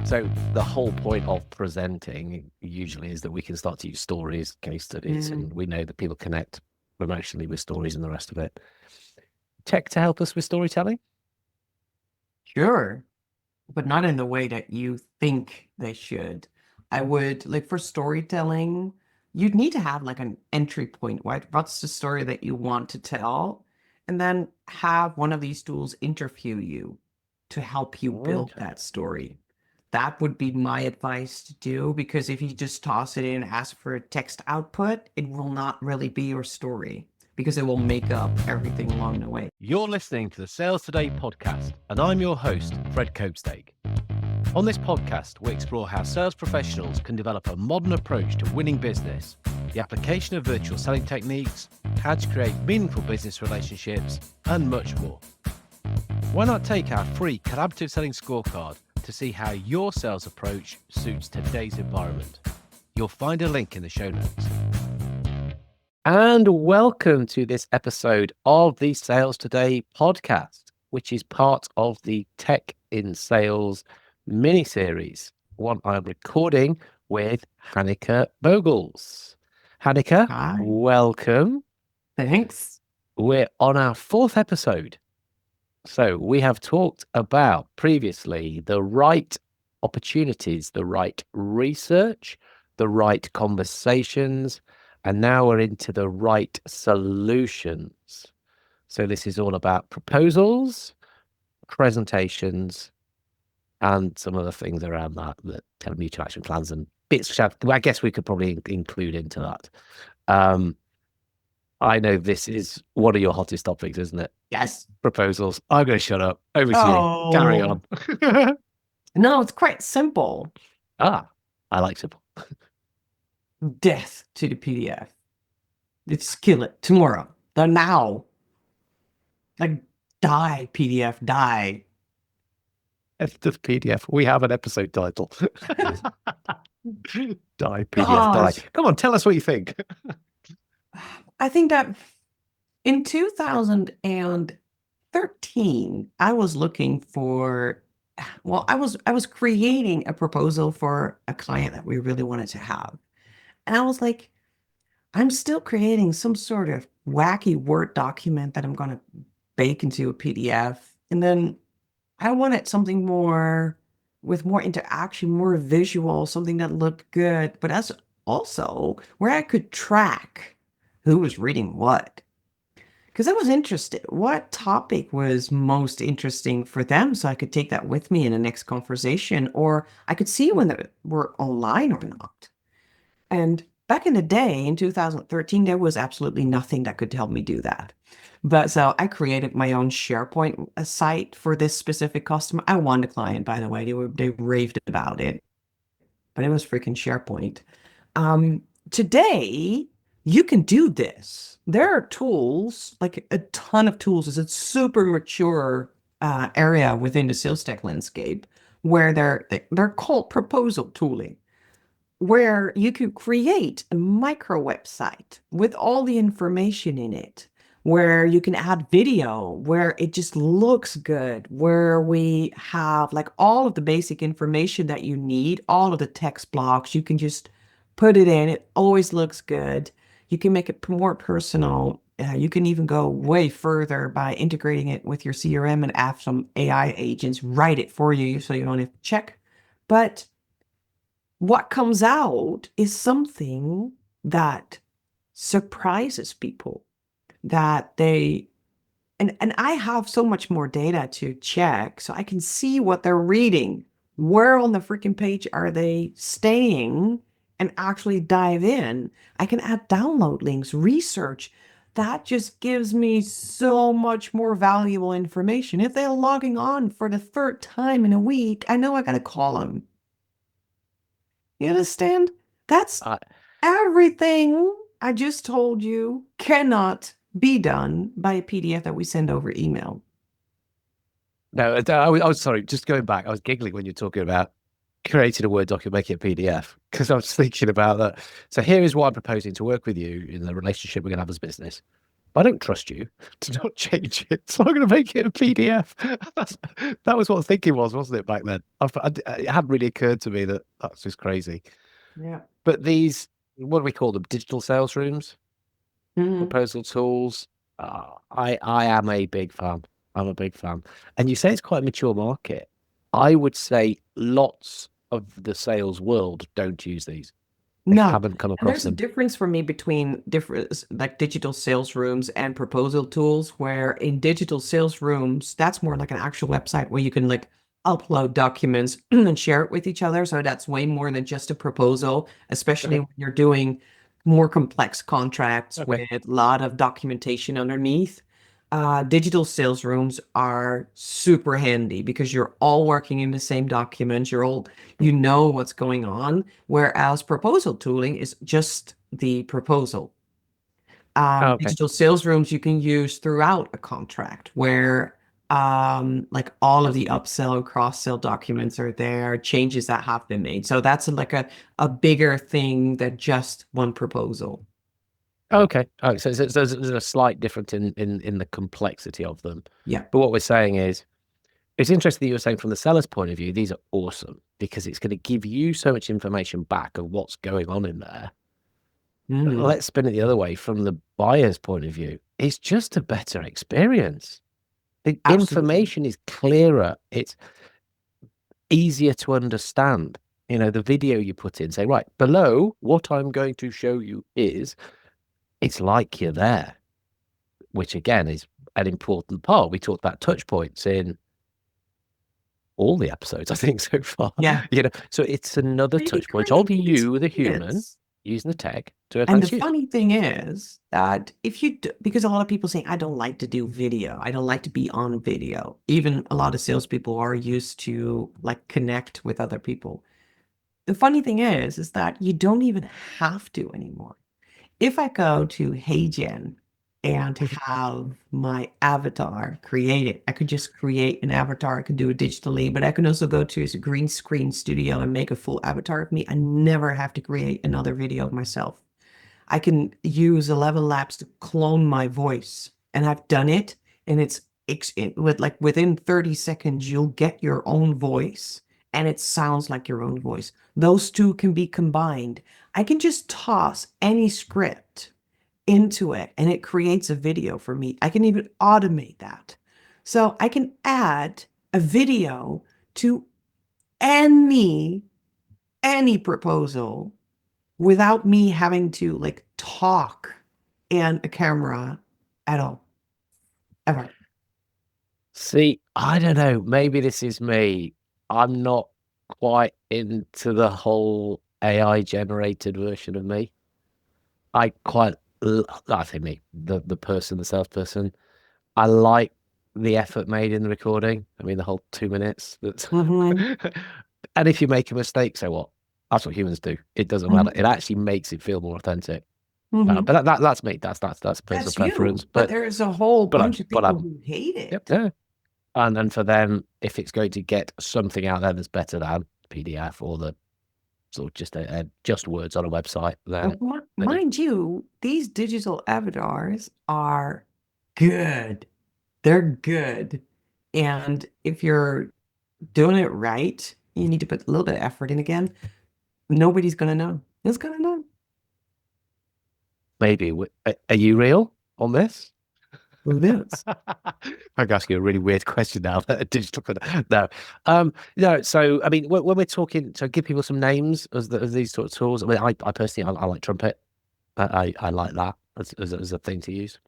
So the whole point of presenting usually is that we can start to use stories, case studies, and we know that people connect emotionally with stories and the rest of it. Tech to help us with storytelling? Sure, but not in the way that you think they should. I would like for storytelling, you'd need to have like an entry point, right? What's the story that you want to tell? And then have one of these tools interview you to help you build Okay. that story. That would be my advice to do because if you just toss it in, ask for a text output, it will not really be your story because it will make up everything along the way. You're listening to the Sales Today podcast, and I'm your host, Fred Copestake. On this podcast, we explore how sales professionals can develop a modern approach to winning business, the application of virtual selling techniques, how to create meaningful business relationships, and much more. Why not take our free collaborative selling scorecard to see how your sales approach suits today's environment? You'll find a link in the show notes. And welcome to this episode of the Sales Today podcast, which is part of the Tech in Sales miniseries, one I'm recording with Hanneke Vogels. Hanneke, Hi. welcome. Thanks. We're on our fourth episode. So we have talked about previously the right opportunities, the right research, the right conversations, and now we're into the right solutions. So this is all about proposals, presentations, and some other things around that kind of mutual action plans and bits which I guess we could probably include into that. I know this is one of your hottest topics, isn't it? Yes. Proposals. I'm going to shut up. Over to you. Carry on. No, it's quite simple. I like simple. Death to the PDF. Let's kill it tomorrow. The now. Like, die, PDF, die. It's the PDF. We have an episode title. Die, PDF, Gosh. die. Come on, tell us what you think. I think that in 2013, I was looking for, well, I was creating a proposal for a client that we really wanted to have. And I was like, I'm still creating some sort of wacky Word document that I'm going to bake into a PDF. And then I wanted something more with more interaction, more visual, something that looked good, but as also where I could track who was reading what. Because I was interested, what topic was most interesting for them so I could take that with me in the next conversation, or I could see when they were online or not. And back in the day, in 2013, there was absolutely nothing that could help me do that. But so I created my own SharePoint site for this specific customer. I won the client, by the way. They raved about it, but it was freaking SharePoint. Today, you can do this. There are tools, like a ton of tools. It's a super mature area within the sales tech landscape where they're called proposal tooling, where you could create a micro website with all the information in it, where you can add video, where it just looks good, where we have like all of the basic information that you need, all of the text blocks, you can just put it in. It always looks good. You can make it more personal. You can even go way further by integrating it with your CRM and have some AI agents write it for you so you don't have to check. But what comes out is something that surprises people, that and I have so much more data to check so I can see what they're reading. Where on the freaking page are they staying and actually dive in? I can add download links, research. That just gives me so much more valuable information. If they're logging on for the third time in a week, I know I got to call them. You understand? That's everything I just told you cannot be done by a PDF that we send over email. No, I was sorry, just going back. I was giggling when you're talking about creating a Word document, making it a PDF, because I was thinking about that. So here is what I'm proposing to work with you in the relationship we're going to have as a business. I don't trust you to not change it, so I'm going to make it a PDF. That was what the thinking was, wasn't it, back then? It hadn't really occurred to me that that's just crazy. Yeah. But these, what do we call them? Digital sales rooms, Mhm. proposal tools. I am a big fan. I'm a big fan. And you say it's quite a mature market. I would say lots of the sales world don't use these. They No. haven't come And across there's a them. difference for me between different like digital sales rooms and proposal tools, where in digital sales rooms, that's more like an actual website where you can like upload documents and share it with each other. So that's way more than just a proposal, especially Okay. when you're doing more complex contracts with Okay. a lot of documentation underneath. Digital sales rooms are super handy because you're all working in the same document. You know what's going on. Whereas proposal tooling is just the proposal. Okay. Digital sales rooms you can use throughout a contract where like all of the upsell and cross-sell documents are there, changes that have been made. So that's like a bigger thing than just one proposal. Okay. Oh, so there's a slight difference in the complexity of them. Yeah. But what we're saying is, it's interesting that you were saying from the seller's point of view, these are awesome because it's going to give you so much information back of what's going on in there. Mhm. Let's spin it the other way. From the buyer's point of view, it's just a better experience. The Absolutely. information is clearer. It's easier to understand. The video you put in, say, right, below, what I'm going to show you is, it's like you're there, which again is an important part. We talked about touch points in all the episodes, I think, so far. Yeah. So it's another It touch point creates of an you, the human, experience. using the tech to And the enhance you. funny thing is that if you do, because a lot of people say, I don't like to do video, I don't like to be on video. Even a lot of salespeople are used to like connect with other people. The funny thing is that you don't even have to anymore. If I go to HeyGen and have my avatar created, I could just create an avatar. I could do it digitally, but I can also go to a green screen studio and make a full avatar of me. I never have to create another video of myself. I can use 11 Labs to clone my voice, and I've done it. And with like within 30 seconds, you'll get your own voice, and it sounds like your own voice. Those two can be combined. I can just toss any script into it, and it creates a video for me. I can even automate that. So I can add a video to any any proposal without me having to like talk and a camera at all, ever. See, I don't know. Maybe this is me. I'm not quite into the whole AI generated version of me. I think me, the person, the salesperson. I like the effort made in the recording. I mean, the whole 2 minutes. That's Mm-hmm. and if you make a mistake, so what? That's what humans do. It doesn't matter. Mm-hmm. It actually makes it feel more authentic. Mm-hmm. But that's me. That's a personal That's preference. you. But But there's a whole but I'm bunch of but people I'm who hate yep, it. yeah. And for them, if it's going to get something out there that's better than PDF or the sort of just words on a website, then Mind you, these digital avatars are good. They're good. And if you're doing it right, you need to put a little bit of effort in again. Nobody's gonna know. Who's gonna know? maybe are you real on this? Who is? I'm asking you a really weird question now. A digital, no, no. So, I mean, when we're talking, so give people some names as these sort of tools. I mean, I personally, I like Trumpet. I like that as a thing to use.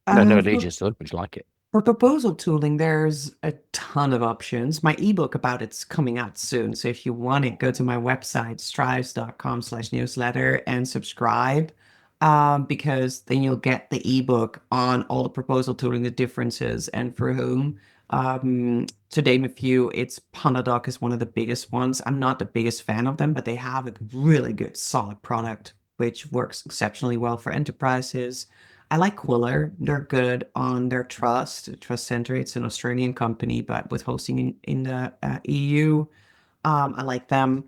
No For allegiance to it, but just like it. For proposal tooling, there's a ton of options. My ebook about it's coming out soon. So if you want it, go to my website, strives.com/newsletter and subscribe. Because then you'll get the ebook on all the proposal tooling, the differences and for whom. To name a few, it's Pandadoc is one of the biggest ones. I'm not the biggest fan of them, but they have a really good, solid product, which works exceptionally well for enterprises. I like Quiller. They're good on their Trust Center. It's an Australian company, but with hosting in the EU. I like them.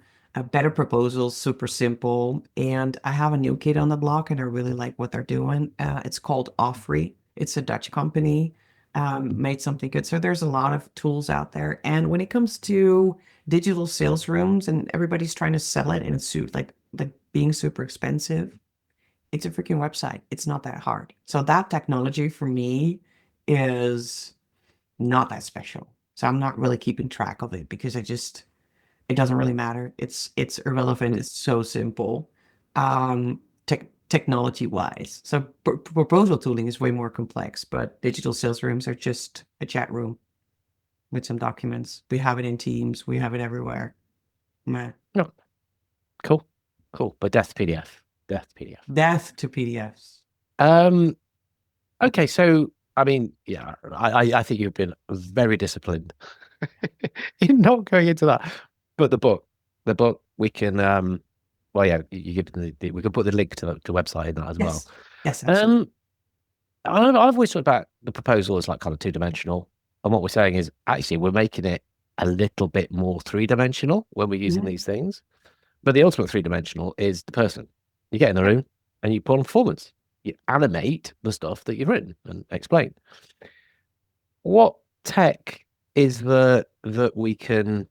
Better proposals, super simple. And I have a new kid on the block, and I really like what they're doing. It's called Offrey. It's a Dutch company, made something good. So there's a lot of tools out there. And when it comes to digital sales rooms and everybody's trying to sell it and it's like being super expensive, it's a freaking website. It's not that hard. So that technology for me is not that special. So I'm not really keeping track of it because it doesn't really matter. It's irrelevant. It's so simple. Technology wise. So proposal tooling is way more complex, but digital sales rooms are just a chat room with some documents. We have it in Teams. We have it everywhere. Meh. No, cool, cool. But death PDF, death PDF. Death to PDFs. Um, okay, so I mean, yeah, I think you've been very disciplined in not going into that. But the book, we can well, yeah, you give we can put the link to the website in that as well. Yes. Yes, absolutely. I've always thought about the proposal as like kind of two-dimensional, and what we're saying is actually we're making it a little bit more three-dimensional when we're using Mhm. these things. But the ultimate three-dimensional is the person. You get in the room and you put on performance. You animate the stuff that you've written and explain. What tech is that we can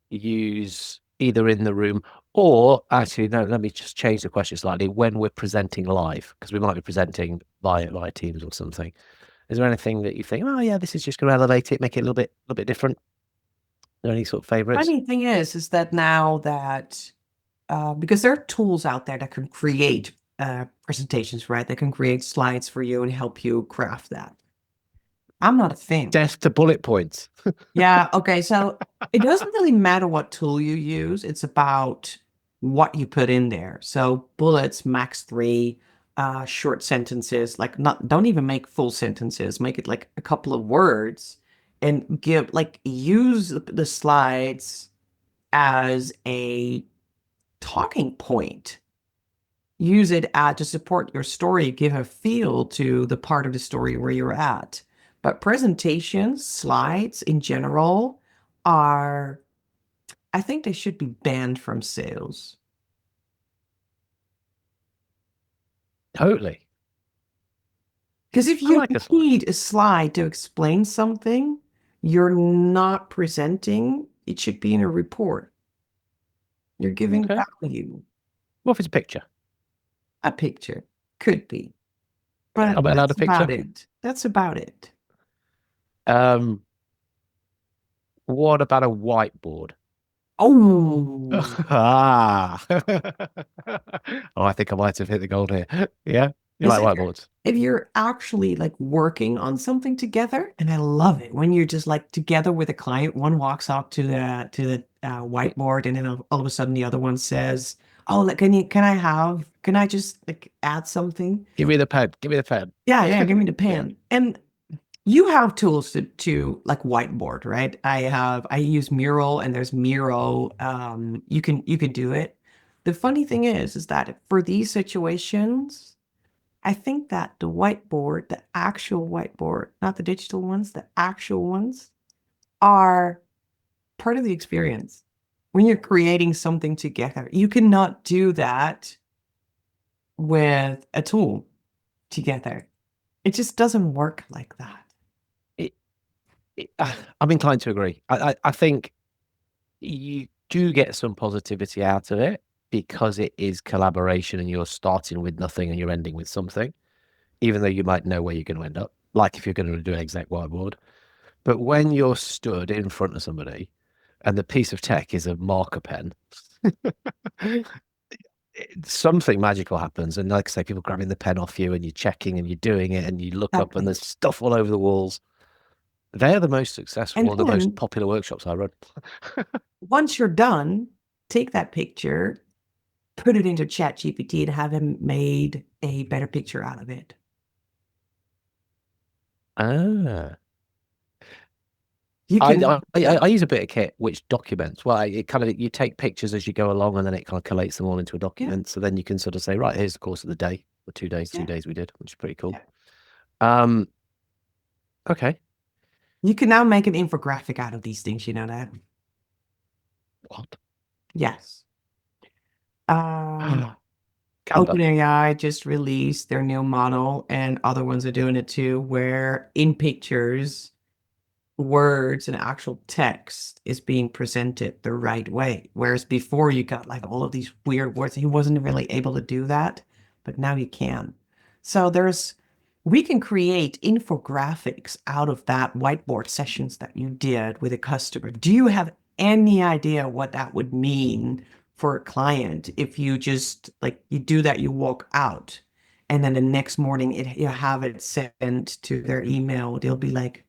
use either in the room or actually, no, let me just change the question slightly. When we're presenting live, because we might be presenting via Teams or something. Is there anything that you think, oh yeah, this is just going to elevate it, make it a little bit different? Are there any sort of favorites? Funny thing is that now that because there are tools out there that can create presentations, right? They can create slides for you and help you craft that. I'm not a fan. Death to bullet points. Yeah, okay. So it doesn't really matter what tool you use. It's about what you put in there. So bullets, max 3, short sentences, like not don't even make full sentences. Make it like a couple of words and use the slides as a talking point. Use it to support your story, give a feel to the part of the story where you're at. But presentations, slides in general, are, I think they should be banned from sales. Totally. Because if I you like a slide. need a slide to explain something, you're not presenting, it should be in a report. You're giving Okay. value. What if it's a picture? A picture could be, Am but I allowed a that's picture? about it. That's about it. Um, what about a whiteboard? Oh, Ah. Oh, I think I might have hit the gold here. Yeah, you Because like whiteboards? if you're actually like working on something together, and I love it when you're just like together with a client, one walks up to the whiteboard, and then all of a sudden the other one says, "Oh, like, can I just like add something?" Give me the pen. Give me the pen. Yeah, yeah, give me the Yeah. pen. And you have tools to like whiteboard, right? I use Mural, and there's Miro. You can do it. The funny thing is that for these situations, I think that the whiteboard, the actual whiteboard, not the digital ones, the actual ones are part of the experience. When you're creating something together, you cannot do that with a tool together. It just doesn't work like that. It, I'm inclined to agree. I think you do get some positivity out of it because it is collaboration and you're starting with nothing and you're ending with something, even though you might know where you're going to end up, like if you're going to do an exec whiteboard. But when you're stood in front of somebody and the piece of tech is a marker pen, something magical happens. And like I say, people grabbing the pen off you and you're checking and you're doing it and you look up and Exactly. there's stuff all over the walls. They're the most successful, And one of the most then popular workshops I run. once you're done, take that picture, put it into ChatGPT, and have him made a better picture out of it. Ah. You I, can, I use a bit of kit which documents. Well, it kind of you take pictures as you go along, and then it kind of collates them all into a yeah, document. So then you can sort of say, right, here's the course of the day, the yeah, 2 days we did, which is pretty cool. yeah. Um, okay. You can now make an infographic out of these things, you know that? What? Yes. Um, Canva. OpenAI just released their new model, and other ones are doing it too, where in pictures, words and actual text is being presented the right way. Whereas before you got like all of these weird words. He wasn't really able to do that, but now you can. So we can create infographics out of that whiteboard sessions that you did with a customer. Do you have any idea what that would mean for a client if you just like you do that, you walk out, and then the next morning you have it sent to their email? They'll be like,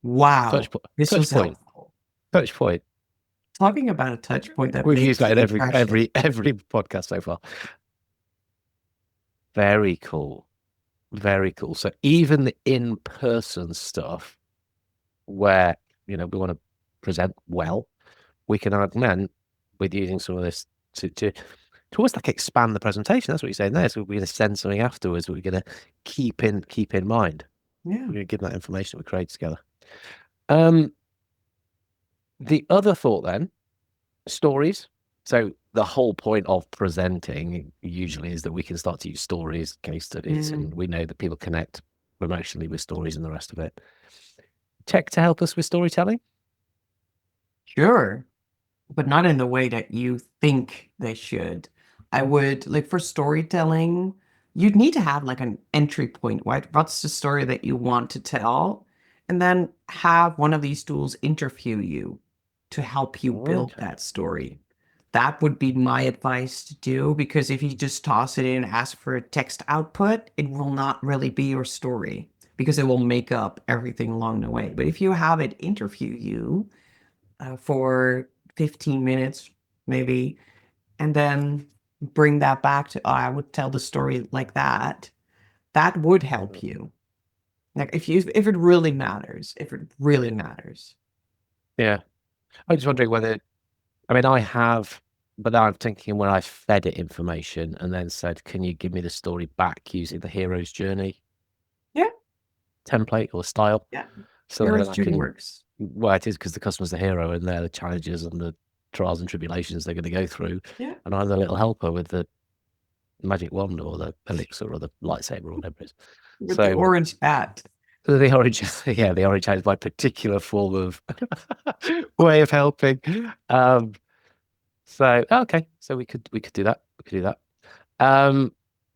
wow, this Touch was point. helpful. Touch point. Talking about a touch point that We've used makes that an in impression. every podcast so far. Very cool. Very cool. So even the in-person stuff where, we want to present well, we can augment with using some of this to almost like expand the presentation. That's what you're saying there. So we're going to send something afterwards that we're going to keep in mind. Yeah. We're going to give that information that we create together. The other thought then, stories. So the whole point of presenting usually is that we can start to use stories, case studies, and we know that people connect emotionally with stories and the rest of it. Tech to help us with storytelling? Sure, but not in the way that you think they should. I would like for storytelling, you'd need to have like an entry point, right? What's the story that you want to tell? And then have one of these tools interview you to help you build Okay. that story. That would be my advice to do, because if you just toss it in and ask for a text output, it will not really be your story because it will make up everything along the way. But if you have it interview you for 15 minutes, maybe, and then bring that back to, oh, I would tell the story like that, that would help you. Like if it really matters, if it really matters. Yeah. I'm just wondering whether, I have, but now I'm thinking when I fed it information and then said, can you give me the story back using the hero's journey Yeah, template or style? yeah. So then Hero's I journey can, works. well, it is because the customer's the hero and they're the challenges and the trials and tribulations they're going to go through. Yeah. And I'm the little helper with the magic wand or the elixir or the lightsaber or whatever it is. With the So orange hat. the orange, yeah, the orange hat is my particular form of way of helping. So okay, so we could do that. We could do that.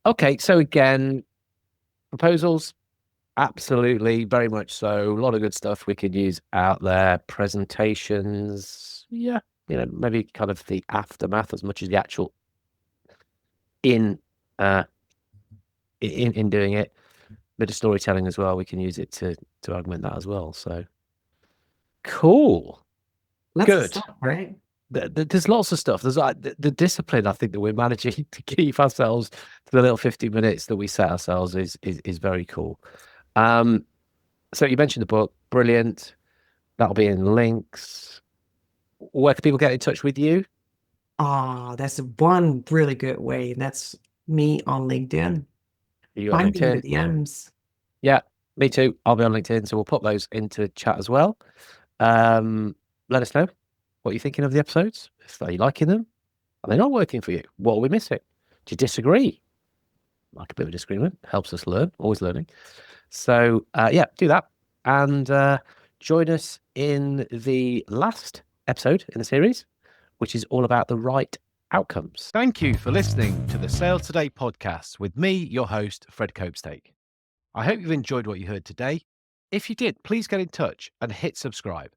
Okay, so again, proposals, absolutely, very much so. A lot of good stuff we could use out there. Presentations, yeah, maybe kind of the aftermath as much as the actual in doing it. Bit of storytelling as well. We can use it to augment that as well. So cool, That's the good. stuff, right? There's lots of stuff. There's like the discipline. I think that we're managing to keep ourselves to the little 50 minutes that we set ourselves is very cool. So you mentioned the book, brilliant. That'll be in links. Where can people get in touch with you? Ah, that's one really good way. And that's me on LinkedIn. Are you on Find me in the LinkedIn? DMs. Yeah, me too. I'll be on LinkedIn, so we'll put those into chat as well. Let us know what you're thinking of the episodes. If are you liking them? Are they not working for you? What are we missing? Do you disagree? Like a bit of a disagreement helps us learn. Always learning. So yeah, do that and join us in the last episode in the series, which is all about the right outcomes. Thank you for listening to the Sales Today podcast with me, your host, Fred Copestake. I hope you've enjoyed what you heard today. If you did, please get in touch and hit subscribe.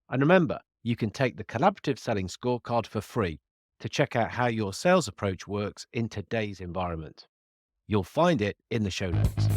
And remember, you can take the collaborative selling scorecard for free to check out how your sales approach works in today's environment. You'll find it in the show notes.